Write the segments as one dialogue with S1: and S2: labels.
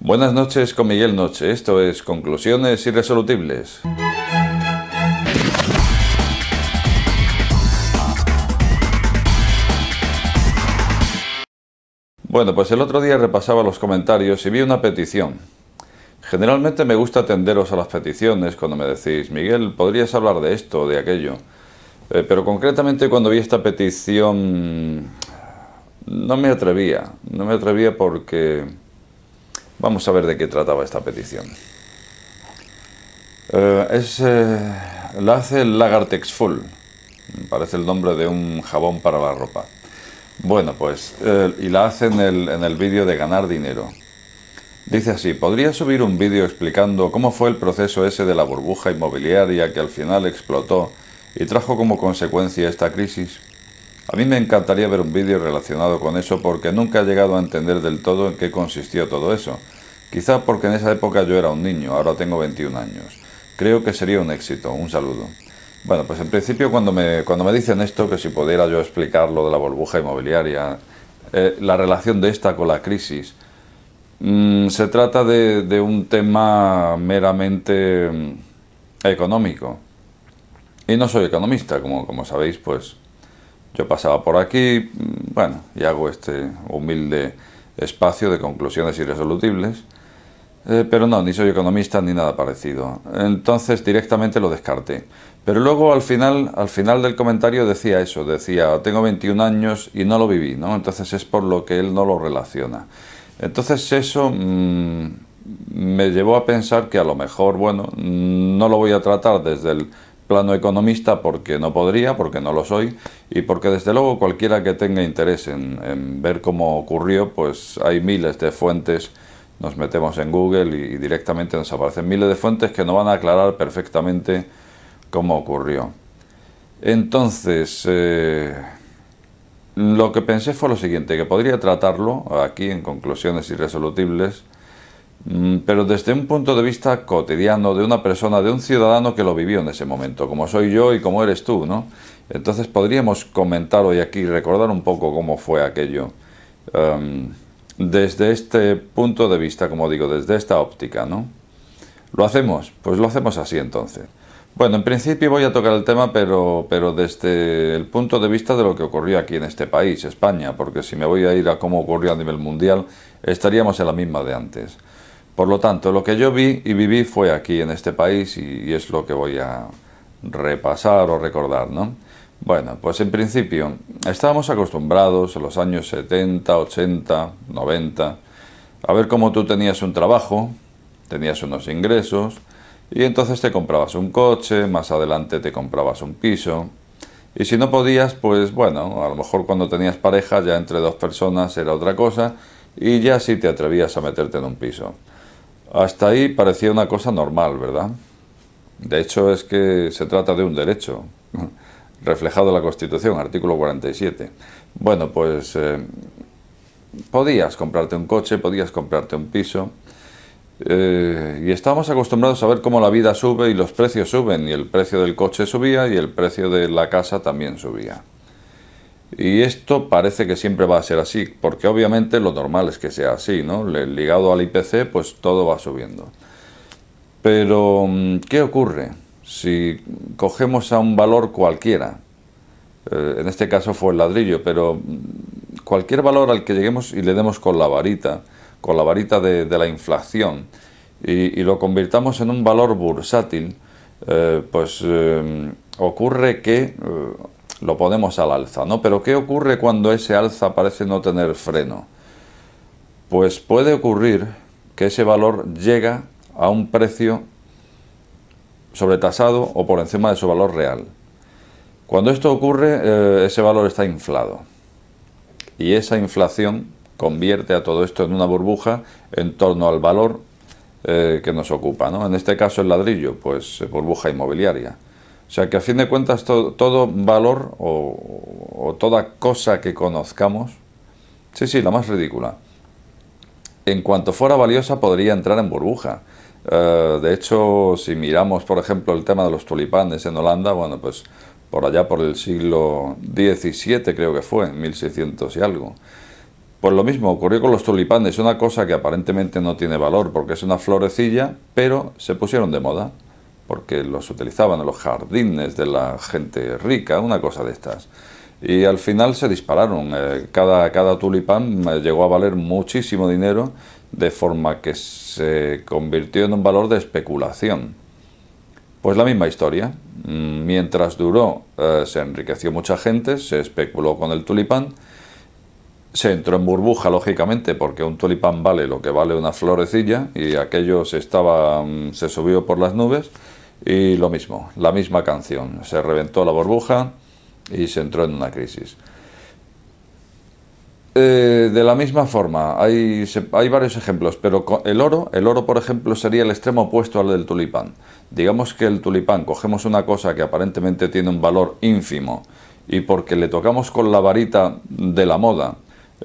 S1: Buenas noches con Miguel Noche, esto es Conclusiones Irresolubles. Bueno, pues el otro día repasaba los comentarios y vi una petición. Generalmente me gusta atenderos a las peticiones cuando me decís, Miguel, ¿podrías hablar de esto o de aquello? Pero concretamente cuando vi esta petición no me atrevía porque... Vamos a ver de qué trataba esta petición. La hace el Lagartex Full, parece el nombre de un jabón para la ropa. Bueno, pues, y la hace en el vídeo de ganar dinero. Dice así, ¿podría subir un vídeo explicando cómo fue el proceso ese de la burbuja inmobiliaria que al final explotó y trajo como consecuencia esta crisis? A mí me encantaría ver un vídeo relacionado con eso porque nunca he llegado a entender del todo en qué consistió todo eso. Quizá porque en esa época yo era un niño, ahora tengo 21 años. Creo que sería un éxito. Un saludo. Bueno, pues en principio cuando me dicen esto, que si pudiera yo explicar lo de la burbuja inmobiliaria, la relación de esta con la crisis, se trata de un tema meramente económico. Y no soy economista, como sabéis, pues yo pasaba por aquí, bueno, y hago este humilde espacio de conclusiones irresolubles. Pero no, ni soy economista ni nada parecido. Entonces directamente lo descarté. Pero luego al final del comentario decía eso, decía, tengo 21 años y no lo viví, ¿no? Entonces es por lo que él no lo relaciona. Entonces eso me llevó a pensar que a lo mejor, bueno, no lo voy a tratar desde el plano economista porque no podría, porque no lo soy, y porque desde luego cualquiera que tenga interés en ver cómo ocurrió, pues hay miles de fuentes. Nos metemos en Google y directamente nos aparecen miles de fuentes que nos van a aclarar perfectamente cómo ocurrió. Entonces, lo que pensé fue lo siguiente, que podría tratarlo aquí en Conclusiones Irresolubles, pero desde un punto de vista cotidiano, de una persona, de un ciudadano que lo vivió en ese momento, como soy yo y como eres tú, ¿no? Entonces podríamos comentar hoy aquí, recordar un poco cómo fue aquello. Desde este punto de vista, como digo, desde esta óptica, ¿no? ¿Lo hacemos? Pues lo hacemos así entonces. Bueno, en principio voy a tocar el tema, pero desde el punto de vista de lo que ocurrió aquí en este país, España, porque si me voy a ir a cómo ocurrió a nivel mundial, estaríamos en la misma de antes. Por lo tanto, lo que yo vi y viví fue aquí en este país y es lo que voy a repasar o recordar, ¿no? Bueno, pues en principio estábamos acostumbrados en los años 70, 80, 90 a ver cómo tú tenías un trabajo, tenías unos ingresos y entonces te comprabas un coche, más adelante te comprabas un piso y si no podías, pues bueno, a lo mejor cuando tenías pareja ya entre dos personas era otra cosa y ya sí te atrevías a meterte en un piso. Hasta ahí parecía una cosa normal, ¿verdad? De hecho es que se trata de un derecho reflejado en la Constitución, artículo 47. Bueno, pues podías comprarte un coche, podías comprarte un piso, y estábamos acostumbrados a ver cómo la vida sube y los precios suben, y el precio del coche subía y el precio de la casa también subía. Y esto parece que siempre va a ser así, porque obviamente lo normal es que sea así, ¿no? Ligado al IPC, pues todo va subiendo. Pero, ¿qué ocurre si cogemos a un valor cualquiera? En este caso fue el ladrillo, pero cualquier valor al que lleguemos y le demos con la varita de la inflación, y lo convirtamos en un valor bursátil, pues ocurre que lo ponemos al alza, ¿no? Pero ¿qué ocurre cuando ese alza parece no tener freno? Pues puede ocurrir que ese valor llega a un precio sobretasado o por encima de su valor real. Cuando esto ocurre, ese valor está inflado y esa inflación convierte a todo esto en una burbuja en torno al valor que nos ocupa, ¿no? En este caso el ladrillo, pues burbuja inmobiliaria. O sea que a fin de cuentas todo valor o toda cosa que conozcamos, sí, la más ridícula, en cuanto fuera valiosa podría entrar en burbuja. De hecho, si miramos, por ejemplo, el tema de los tulipanes en Holanda, bueno, pues por allá por el siglo XVII creo que fue, en 1600 y algo, Pues lo mismo ocurrió con los tulipanes, una cosa que aparentemente no tiene valor porque es una florecilla, pero se pusieron de moda porque los utilizaban en los jardines de la gente rica, una cosa de estas. Y al final se dispararon, cada tulipán llegó a valer muchísimo dinero, de forma que se convirtió en un valor de especulación. Pues la misma historia. Mientras duró, se enriqueció mucha gente, se especuló con el tulipán, se entró en burbuja, lógicamente, porque un tulipán vale lo que vale una florecilla, y aquello se subió por las nubes, y lo mismo, la misma canción. Se reventó la burbuja y se entró en una crisis. De la misma forma, hay varios ejemplos, pero el oro, por ejemplo, sería el extremo opuesto al del tulipán. Digamos que el tulipán, cogemos una cosa que aparentemente tiene un valor ínfimo, y porque le tocamos con la varita de la moda,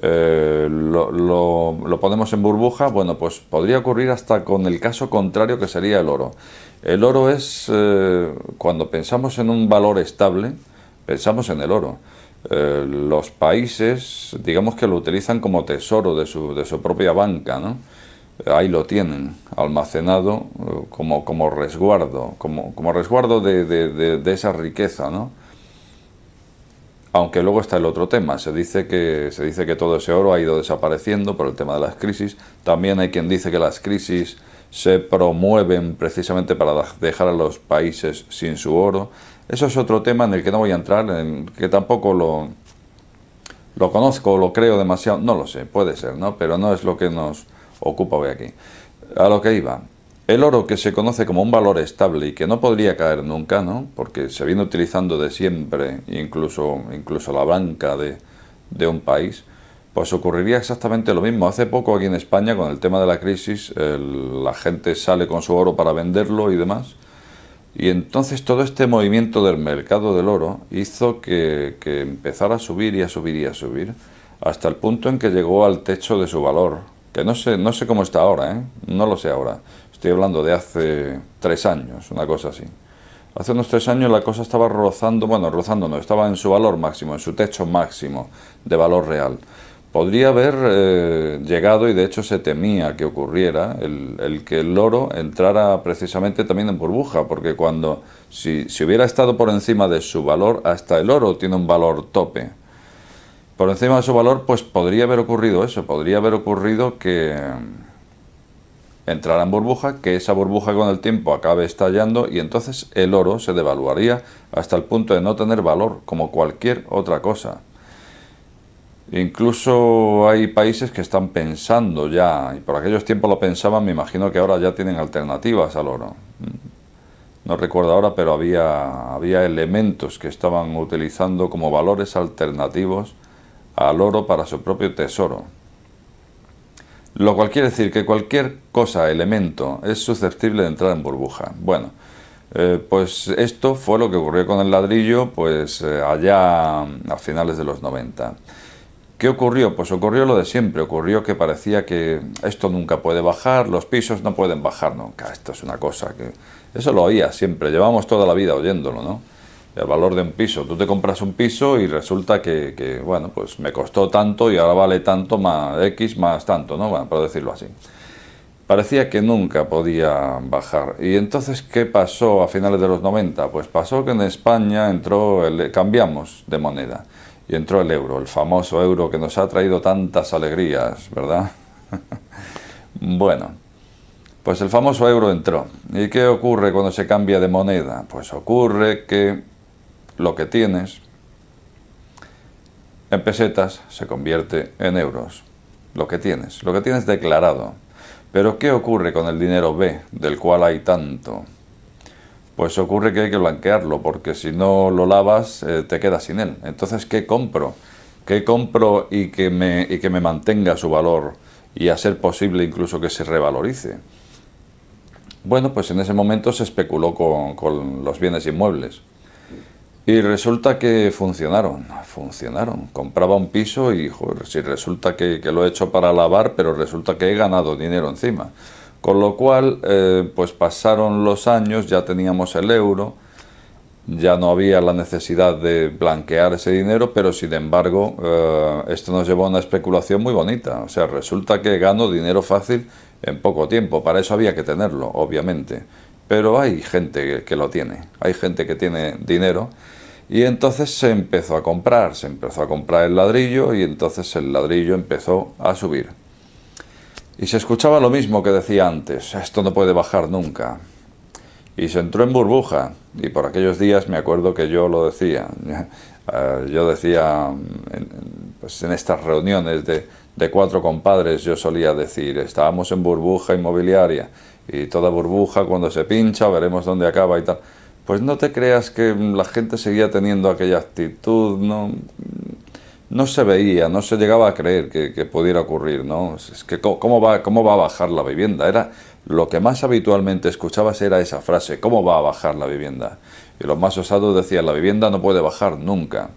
S1: lo ponemos en burbuja. Bueno, pues podría ocurrir hasta con el caso contrario, que sería el oro. El oro es, cuando pensamos en un valor estable, pensamos en el oro. Los países, digamos que lo utilizan como tesoro de su propia banca, ¿no? Ahí lo tienen, almacenado, como resguardo, como resguardo de esa riqueza, ¿no? Aunque luego está el otro tema, se dice que todo ese oro ha ido desapareciendo por el tema de las crisis. También hay quien dice que las crisis se promueven precisamente para dejar a los países sin su oro. Eso es otro tema en el que no voy a entrar, en que tampoco lo conozco o lo creo demasiado, no lo sé, puede ser, ¿no? Pero no es lo que nos ocupa hoy aquí. A lo que iba. El oro, que se conoce como un valor estable y que no podría caer nunca, ¿no? Porque se viene utilizando de siempre, incluso la banca de un país, pues ocurriría exactamente lo mismo. Hace poco aquí en España, con el tema de la crisis, la gente sale con su oro para venderlo y demás. Y entonces todo este movimiento del mercado del oro hizo que empezara a subir y a subir y a subir, hasta el punto en que llegó al techo de su valor, que no sé cómo está ahora, ¿eh? No lo sé ahora. Estoy hablando de hace 3 años, una cosa así. Hace unos 3 años la cosa estaba rozando, bueno, rozando no, estaba en su valor máximo, en su techo máximo de valor real. Podría haber llegado, y de hecho se temía que ocurriera, el que el oro entrara precisamente también en burbuja, porque si hubiera estado por encima de su valor, hasta el oro tiene un valor tope. Por encima de su valor, pues podría haber ocurrido eso, podría haber ocurrido que entrara en burbuja, que esa burbuja con el tiempo acabe estallando, y entonces el oro se devaluaría hasta el punto de no tener valor, como cualquier otra cosa. Incluso hay países que están pensando ya, y por aquellos tiempos lo pensaban, me imagino que ahora ya tienen alternativas al oro. No recuerdo ahora, pero había elementos que estaban utilizando como valores alternativos al oro para su propio tesoro. Lo cual quiere decir que cualquier cosa, elemento, es susceptible de entrar en burbuja. Bueno, pues esto fue lo que ocurrió con el ladrillo, pues allá a finales de los 90. ¿Qué ocurrió? Pues ocurrió lo de siempre, ocurrió que parecía que esto nunca puede bajar, los pisos no pueden bajar nunca, esto es una cosa que... Eso lo oía siempre, llevamos toda la vida oyéndolo, ¿no? El valor de un piso, tú te compras un piso y resulta que bueno, pues me costó tanto y ahora vale tanto más X más tanto, ¿no? Bueno, por decirlo así. Parecía que nunca podía bajar. ¿Y entonces qué pasó a finales de los 90? Pues pasó que en España cambiamos de moneda. Y entró el euro, el famoso euro que nos ha traído tantas alegrías, ¿verdad? Bueno, pues el famoso euro entró. ¿Y qué ocurre cuando se cambia de moneda? Pues ocurre que lo que tienes en pesetas se convierte en euros. Lo que tienes declarado. Pero ¿qué ocurre con el dinero B, del cual hay tanto? Pues ocurre que hay que blanquearlo, porque si no lo lavas, te quedas sin él. Entonces, ¿qué compro? ¿Qué compro y que me mantenga su valor y a ser posible incluso que se revalorice? Bueno, pues en ese momento se especuló con los bienes inmuebles. Y resulta que funcionaron. Compraba un piso y, joder, si resulta que lo he hecho para lavar, pero resulta que he ganado dinero encima. Con lo cual, pues pasaron los años, ya teníamos el euro, ya no había la necesidad de blanquear ese dinero, pero sin embargo esto nos llevó a una especulación muy bonita. O sea, resulta que gano dinero fácil en poco tiempo. Para eso había que tenerlo, obviamente. Pero hay gente que lo tiene, hay gente que tiene dinero. Y entonces se empezó a comprar el ladrillo y entonces el ladrillo empezó a subir. Y se escuchaba lo mismo que decía antes: esto no puede bajar nunca. Y se entró en burbuja, y por aquellos días me acuerdo que yo lo decía. Yo decía, pues en estas reuniones de cuatro compadres, yo solía decir: estábamos en burbuja inmobiliaria, y toda burbuja cuando se pincha veremos dónde acaba y tal. Pues no te creas que la gente seguía teniendo aquella actitud, no, no se veía, no se llegaba a creer que pudiera ocurrir, ¿no? Es que cómo va a bajar la vivienda? Era lo que más habitualmente escuchabas, era esa frase: ¿cómo va a bajar la vivienda? Y los más osados decían: la vivienda no puede bajar nunca.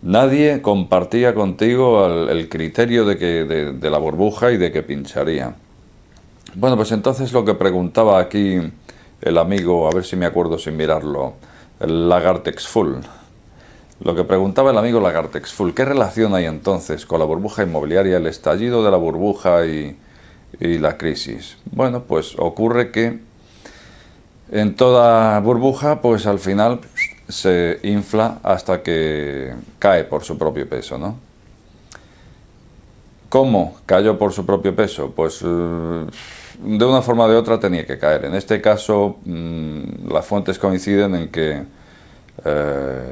S1: Nadie compartía contigo el criterio de la burbuja y de que pincharía. Bueno, pues entonces lo que preguntaba aquí el amigo, a ver si me acuerdo sin mirarlo, el Lagartex Full. Lo que preguntaba el amigo Lagartex Full: ¿qué relación hay entonces con la burbuja inmobiliaria, el estallido de la burbuja y la crisis? Bueno, pues ocurre que en toda burbuja, pues al final se infla hasta que cae por su propio peso, ¿no? ¿Cómo cayó por su propio peso? Pues de una forma o de otra tenía que caer. En este caso, las fuentes coinciden en que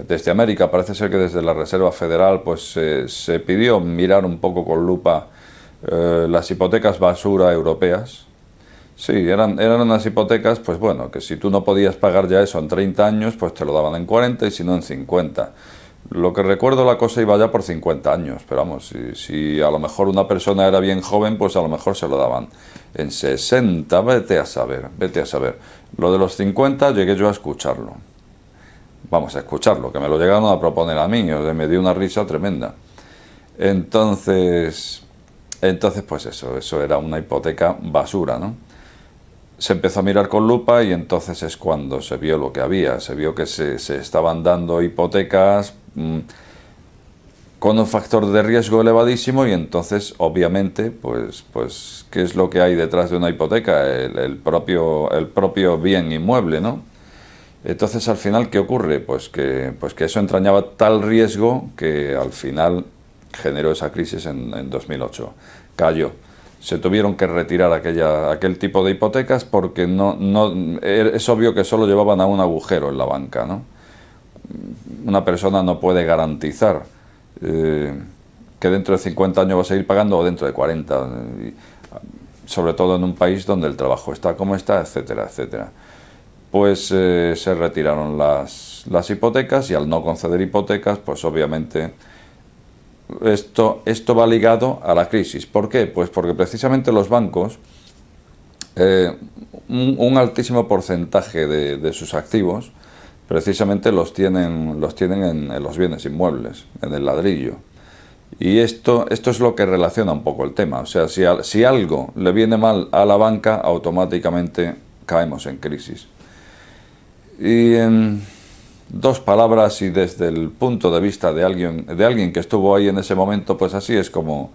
S1: desde América, parece ser que desde la Reserva Federal, pues se pidió mirar un poco con lupa las hipotecas basura europeas. Sí, eran unas hipotecas, pues bueno, que si tú no podías pagar ya eso en 30 años, pues te lo daban en 40 y si no en 50. Lo que recuerdo, la cosa iba ya por 50 años, pero vamos, si a lo mejor una persona era bien joven, pues a lo mejor se lo daban en 60, vete a saber, vete a saber. Lo de los 50 llegué yo a escucharlo. Vamos a escucharlo, que me lo llegaron a proponer a mí, o sea, me dio una risa tremenda. Entonces pues eso era una hipoteca basura, ¿no? Se empezó a mirar con lupa y entonces es cuando se vio lo que había. Se vio que se estaban dando hipotecas con un factor de riesgo elevadísimo y entonces, obviamente, pues ¿qué es lo que hay detrás de una hipoteca? El propio bien inmueble, ¿no? Entonces, al final, ¿qué ocurre? Pues que eso entrañaba tal riesgo que al final generó esa crisis en 2008. Cayó. Se tuvieron que retirar aquel tipo de hipotecas porque es obvio que solo llevaban a un agujero en la banca, ¿no? Una persona no puede garantizar que dentro de 50 años va a seguir pagando o dentro de 40, sobre todo en un país donde el trabajo está como está, etcétera, etcétera. Pues se retiraron las hipotecas y al no conceder hipotecas, pues obviamente esto va ligado a la crisis. ¿Por qué? Pues porque precisamente los bancos, un altísimo porcentaje de sus activos, precisamente los tienen en los bienes inmuebles, en el ladrillo. Y esto es lo que relaciona un poco el tema. O sea, si algo le viene mal a la banca, automáticamente caemos en crisis. Y en dos palabras y desde el punto de vista de alguien que estuvo ahí en ese momento, pues así es como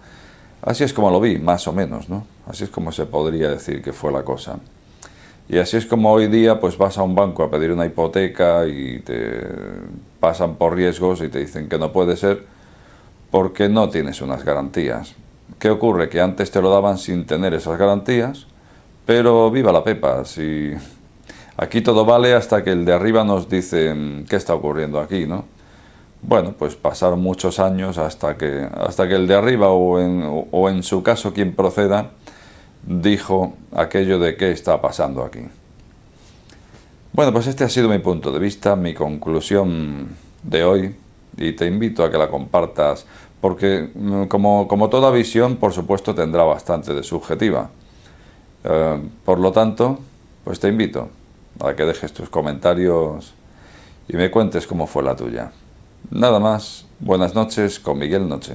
S1: lo vi, más o menos, ¿no? Así es como se podría decir que fue la cosa. Y así es como hoy día pues vas a un banco a pedir una hipoteca y te pasan por riesgos y te dicen que no puede ser porque no tienes unas garantías. ¿Qué ocurre? Que antes te lo daban sin tener esas garantías, pero viva la pepa, si aquí todo vale hasta que el de arriba nos dice qué está ocurriendo aquí, ¿no? Bueno, pues pasaron muchos años hasta que el de arriba o en su caso quien proceda dijo aquello de qué está pasando aquí. Bueno, pues este ha sido mi punto de vista, mi conclusión de hoy, y te invito a que la compartas porque como toda visión, por supuesto, tendrá bastante de subjetiva. Por lo tanto, pues te invito a que dejes tus comentarios y me cuentes cómo fue la tuya. Nada más, buenas noches con Miguel Noche.